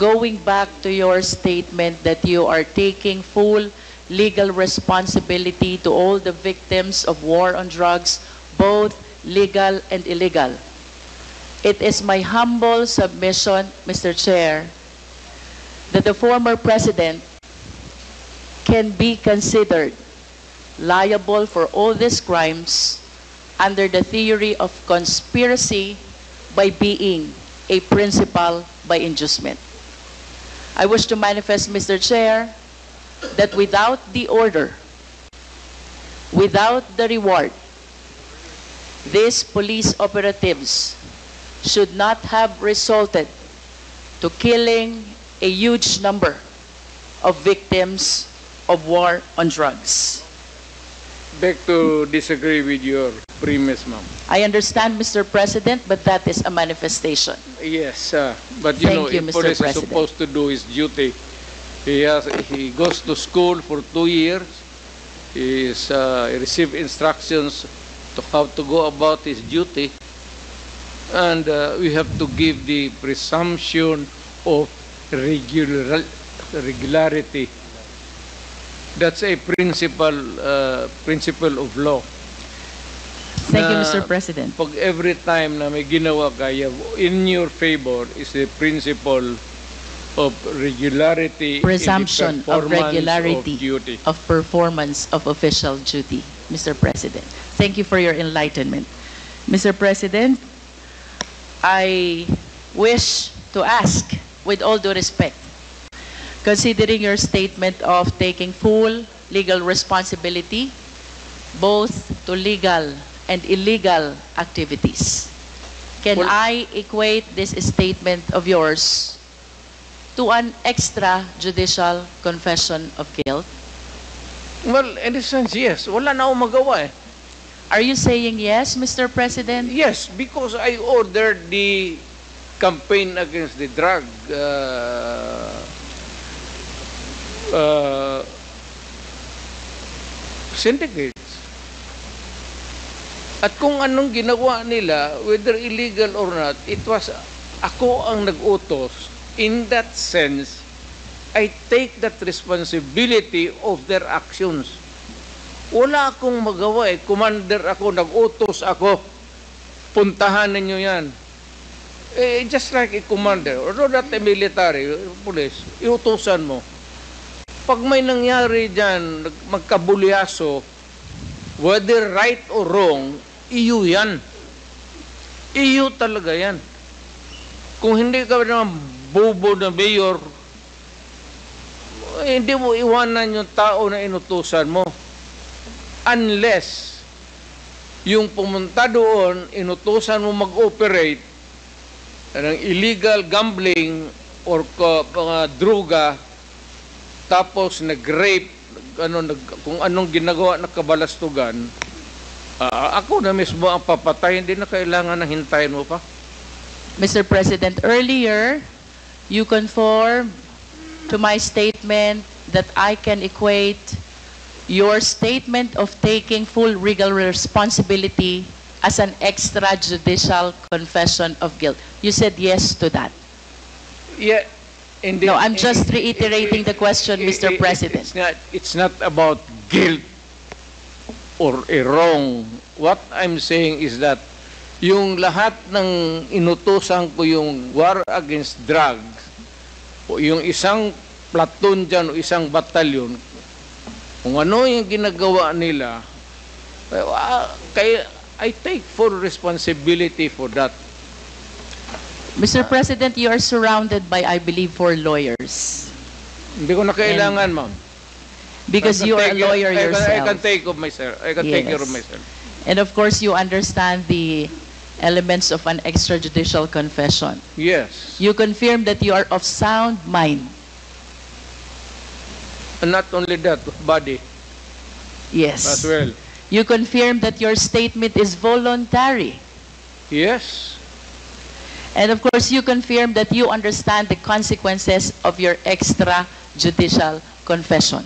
going back to your statement that you are taking full legal responsibility to all the victims of war on drugs, both legal and illegal. It is my humble submission, Mr. Chair, that the former president can be considered liable for all these crimes under the theory of conspiracy by being a principal by inducement. I wish to manifest, Mr. Chair, that without the order, without the reward, these police operatives should not have resulted to killing a huge number of victims of war on drugs. Beg to disagree with your premise, ma'am. I understand, Mr. President, but that is a manifestation. Yes, but you know, Thank you, if Mr. police is President. supposed to do his duty. He goes to school for 2 years. He receives instructions to how to go about his duty, and we have to give the presumption of regularity. That's a principle of law. Thank you, Mr. President. Pag every time na may ginawa kaya in your favor is the principle of regularity, Presumption in the of regularity of duty. of performance of official duty, Mr. President. Thank you for your enlightenment. Mr. President, I wish to ask, with all due respect, considering your statement of taking full legal responsibility, both to legal and illegal activities, can I equate this statement of yours to an extrajudicial confession of guilt? Well, in a sense, yes. Wala na akong magawa eh. Are you saying yes, Mr. President? Yes, because I ordered the campaign against the drug syndicates. At kung anong ginawa nila, whether illegal or not, it was ako ang nag-utos. In that sense, I take that responsibility of their actions. Wala akong magawa eh. Commander ako, nag-utos ako. Puntahan ninyo yan. Just like a commander, or not a military, police, iutusan mo. Pag may nangyari dyan, magkabulyaso, whether right or wrong, iyo yan. Iyo talaga yan. Kung hindi ka naman bobo na mayor, hindi mo iwanan yung tao na inutusan mo. Unless yung pumunta doon, inutusan mo mag-operate ng illegal gambling or mga droga, tapos nag-rape, kung anong ginagawa na kabalastugan, ako na mismo ang papatay, hindi na kailangan na hintayin mo pa. Mr. President, earlier, you conformed to my statement that I can equate your statement of taking full legal responsibility as an extrajudicial confession of guilt. You said yes to that. Yeah. No, I'm just reiterating the question, Mr. President. It's not about guilt or a wrong. What I'm saying is that yung lahat ng inutusan ko yung war against drugs, o yung isang platoon dyan o isang batalyon, kung ano yung ginagawa nila, I take full responsibility for that. Mr. President, you are surrounded by, I believe, 4 lawyers. Hindi ko na kailangan, ma'am. Because you are a lawyer yourself. I can take of myself. I can take care of myself. And of course, you understand the elements of an extrajudicial confession. Yes. You confirm that you are of sound mind. And not only that, body Yes. as well. You confirm that your statement is voluntary. Yes. And of course, you confirm that you understand the consequences of your extrajudicial confession.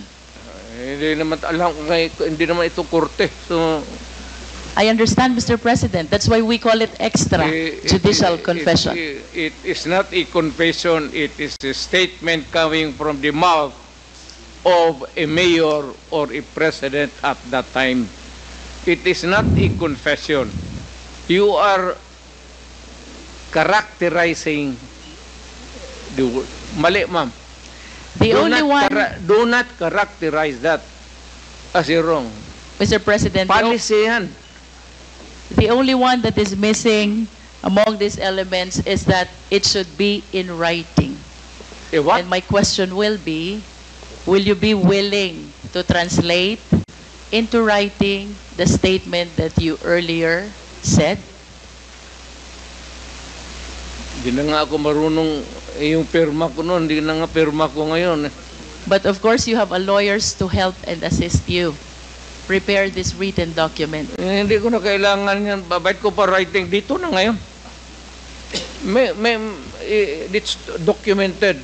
Hindi naman alam kung hindi naman ito korte. So I understand, Mr. President. That's why we call it extrajudicial confession. It is not a confession, it is a statement coming from the mouth of a mayor or a president at that time. It is not a confession. You are characterizing the word. Mali, ma'am. The only one, Do not characterize that as a wrong. Mr. President, Policy yan. the only one that is missing among these elements is that it should be in writing. What? And my question will you be willing to translate into writing the statement that you earlier said? Hindi na nga ako marunong, yung pirma ko noon, hindi na nga pirma ko ngayon. But of course, you have a lawyers to help and assist you prepare this written document. Hindi ko na kailangan yan. Babait ko pa writing dito na ngayon. It's documented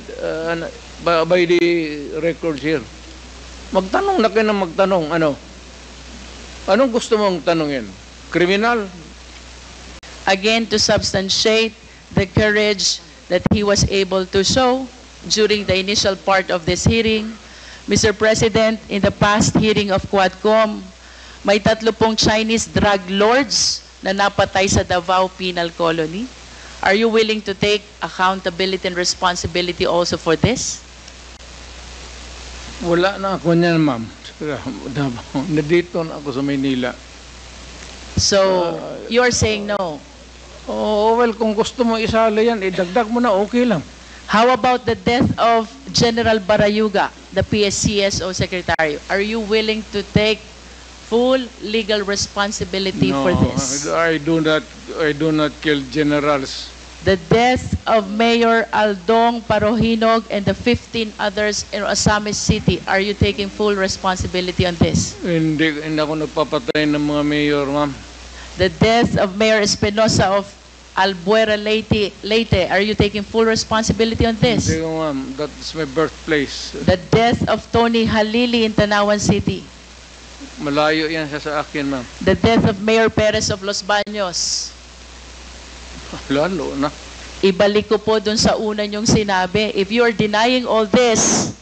by the records here. Magtanong na kayo na magtanong. Anong gusto mong tanongin? Criminal? Again, to substantiate the courage that he was able to show during the initial part of this hearing, Mr. President, in the past hearing of Quadcom, may 30 Chinese drug lords na napatay sa Davao Penal Colony. Are you willing to take accountability and responsibility also for this? Wala na ako niyan, ma'am. Nandito na ako sa Maynila. So, you are saying no. Oh, well, kung gusto mo isali yan, idagdag mo na, okay lang. How about the death of General Barayuga, the PSCSO Secretary? Are you willing to take full legal responsibility for this? I do not kill generals. The death of Mayor Aldong Parohinog and the 15 others in Osamis City, are you taking full responsibility on this? Hindi ako nagpapatay ng mga mayor, ma'am. The death of Mayor Espinosa of Albuera Leyte, are you taking full responsibility on this? Hindi ko, ma'am. That's my birthplace. The death of Tony Halili in Tanawan City. Malayo yan siya sa akin, ma'am. The death of Mayor Perez of Los Baños. Lalo na. Ibalik ko po dun sa una niyong sinabi. If you are denying all this,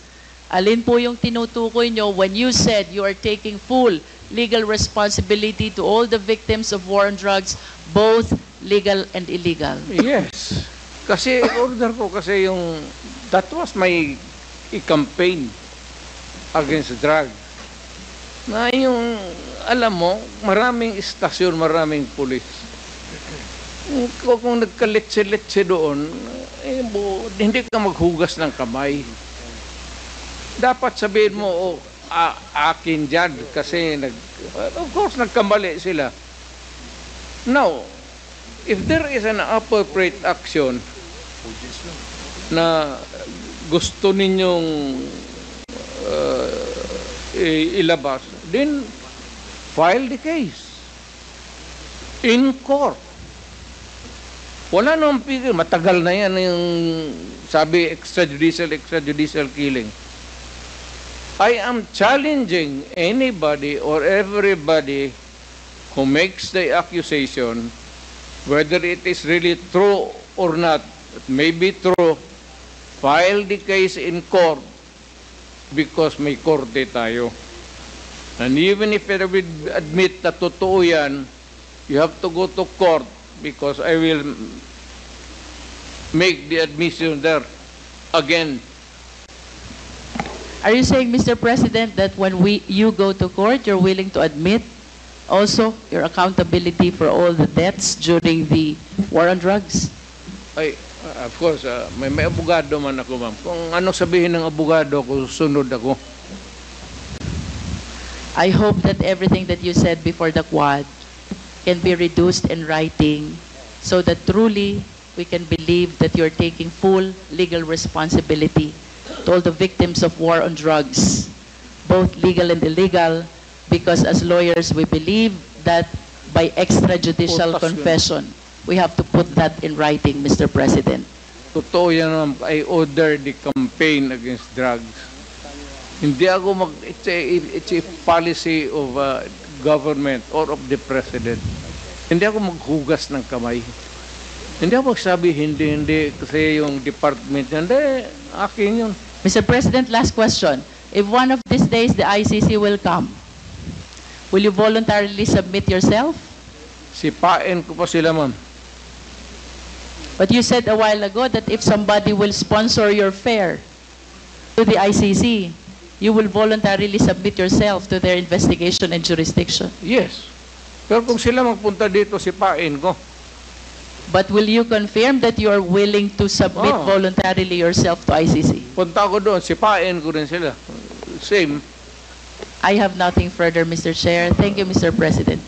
alin po yung tinutukoy nyo when you said you are taking full legal responsibility to all the victims of war on drugs, both legal and illegal? Yes. Kasi order ko kasi that was my campaign against drug. Na yung, alam mo, maraming istasyon, maraming pulis. Kung nagkaletse-letse doon, hindi ka maghugas ng kamay. Dapat sabihin mo, akin dyan, kasi of course, nagkamali sila. Now, if there is an appropriate action na gusto ninyong ilabas, then file the case in court. Wala nang pigil. Matagal na yan yung sabi extrajudicial killing. I am challenging anybody or everybody who makes the accusation, whether it is really true or not. It may be true. File the case in court because may korte tayo. And even if I will admit na totoo yan, you have to go to court because I will make the admission there again. Are you saying, Mr. President, that when you go to court, you're willing to admit also your accountability for all the deaths during the war on drugs? Of course, may abogado man ako, ma'am. Kung ano sabihin ng abogado ko, sunod ako. I hope that everything that you said before the Quad can be reduced in writing so that truly we can believe that you're taking full legal responsibility to all the victims of war on drugs, both legal and illegal, because as lawyers we believe that by extrajudicial confession, we have to put that in writing, Mr. President. Totoo yan, ma'am. I order the campaign against drugs. Hindi ako it's a policy of government or of the president. Hindi ako maghugas ng kamay. Hindi ako magsabi, hindi, kasi yung department niya, hindi, akin yun. Mr. President, last question. If one of these days the ICC will come, will you voluntarily submit yourself? Sipain ko pa sila, ma'am. But you said a while ago that if somebody will sponsor your fare to the ICC, you will voluntarily submit yourself to their investigation and jurisdiction. Yes. Pero kung sila magpunta dito, sipain ko. But will you confirm that you are willing to submit Oh. voluntarily yourself to ICC? Punta ko doon, sipain ko rin sila. Same. I have nothing further, Mr. Chair. Thank you, Mr. President.